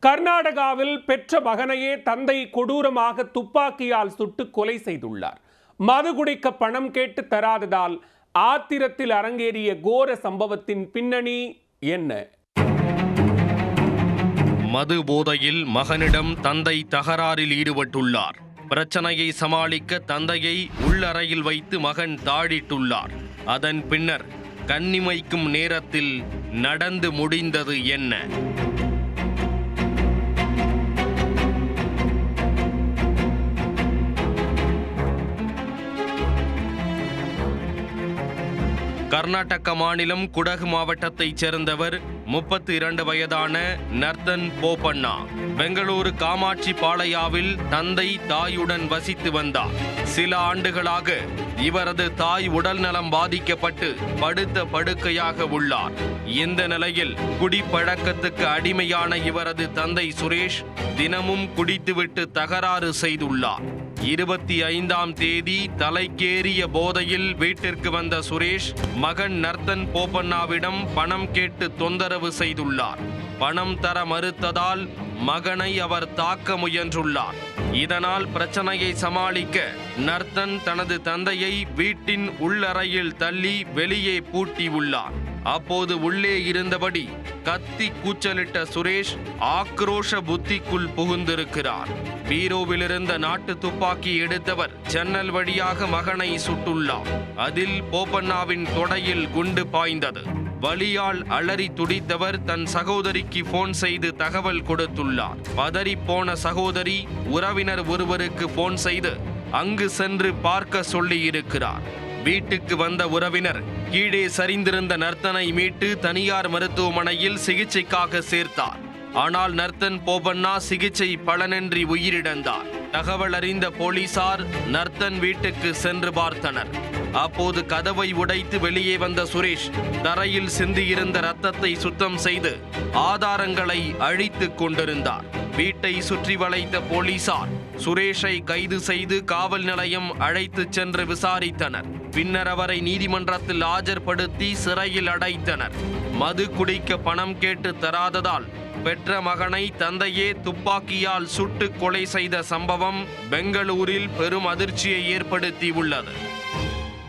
கர்நாடகாவில் பெற்ற மகனையே தந்தை கொடூரமாக துப்பாக்கியால் சுட்டு கொலை செய்துள்ளார். மது குடிக்க பணம் கேட்டு தராததால் ஆத்திரத்தில் அரங்கேறிய கோர சம்பவத்தின் பின்னணி என்ன? மது போதையில் மகனிடம் தந்தை தகராறில் ஈடுபட்டுள்ளார். பிரச்சனையை சமாளிக்க தந்தையை உள்ளறையில் வைத்து மகன் தாழிட்டுள்ளார். அதன் பின்னர் கண்ணிமைக்கும் நேரத்தில் நடந்து முடிந்தது என்ன? கர்நாடக மாநிலம் குடகு மாவட்டத்தைச் சேர்ந்தவர் 32 வயதான நர்தன் போபண்ணா. பெங்களூரு காமாட்சி பாளையாவில் தந்தை தாயுடன் வசித்து வந்தார். சில ஆண்டுகளாக இவரது தாய் உடல்நலம் பாதிக்கப்பட்டு படுத்த படுக்கையாக உள்ளார். இந்த நிலையில் குடிப்பழக்கத்துக்கு அடிமையான இவரது தந்தை சுரேஷ் தினமும் குடித்துவிட்டு தகராறு செய்துள்ளார். 25ஆம் தேதி தலைக்கேறிய போதையில் வீட்டிற்கு வந்த சுரேஷ் மகன் நர்தன் போபண்ணாவிடம் பணம் கேட்டு தொந்தரவு செய்துள்ளார். பணம் தர மறுத்ததால் மகனை அவர் தாக்க முயன்றுள்ளார். இதனால் பிரச்சனையை சமாளிக்க நர்தன் தனது தந்தையை வீட்டின் உள்ளறையில் தள்ளி வெளியே பூட்டியுள்ளார். அப்போது உள்ளே இருந்தபடி கத்தி கூச்சலிட்ட சுரேஷ் ஆக்ரோஷ புத்திக்குள் புகுந்திருக்கிறார். பீரோவிலிருந்த நாட்டு துப்பாக்கி எடுத்தவர் ஜன்னல் வழியாக மகனை சுட்டுள்ளார். அதில் போபண்ணாவின் தொடையில் குண்டு பாய்ந்தது. வலியால் அலறி துடித்தவர் தன் சகோதரிக்கு போன் செய்து தகவல் கொடுத்துள்ளார். பதறிப்போன சகோதரி உறவினர் ஒருவருக்கு போன் செய்து அங்கு சென்று பார்க்க சொல்லி இருக்கிறார். வீட்டுக்கு வந்த உறவினர் கீழே சரிந்திருந்த நர்தனை மீட்டு தனியார் மருத்துவமனையில் சிகிச்சைக்காக சேர்த்தார். ஆனால் நர்தன் போபண்ணா சிகிச்சை பலனின்றி உயிரிழந்தார். தகவல் அறிந்த போலீசார் நர்தன் வீட்டுக்கு சென்று பார்த்தனர். அப்போது கதவை உடைத்து வெளியே வந்த சுரேஷ் தரையில் சிந்தியிருந்த ரத்தத்தை சுத்தம் செய்து ஆதாரங்களை அழித்துக் கொண்டிருந்தார். வீட்டை சுற்றி வளைத்த போலீசார் சுரேஷை கைது செய்து காவல் நிலையம் அழைத்து சென்று விசாரித்தனர். பின்னர் அவரை நீதிமன்றத்தில் ஆஜர்படுத்தி சிறையில் அடைத்தனர். மது குடிக்க பணம் கேட்டு தராததால் பெற்ற மகனை தந்தையே துப்பாக்கியால் சுட்டு கொலை செய்த சம்பவம் பெங்களூரில் பெரும் அதிர்ச்சியை ஏற்படுத்தி உள்ளது.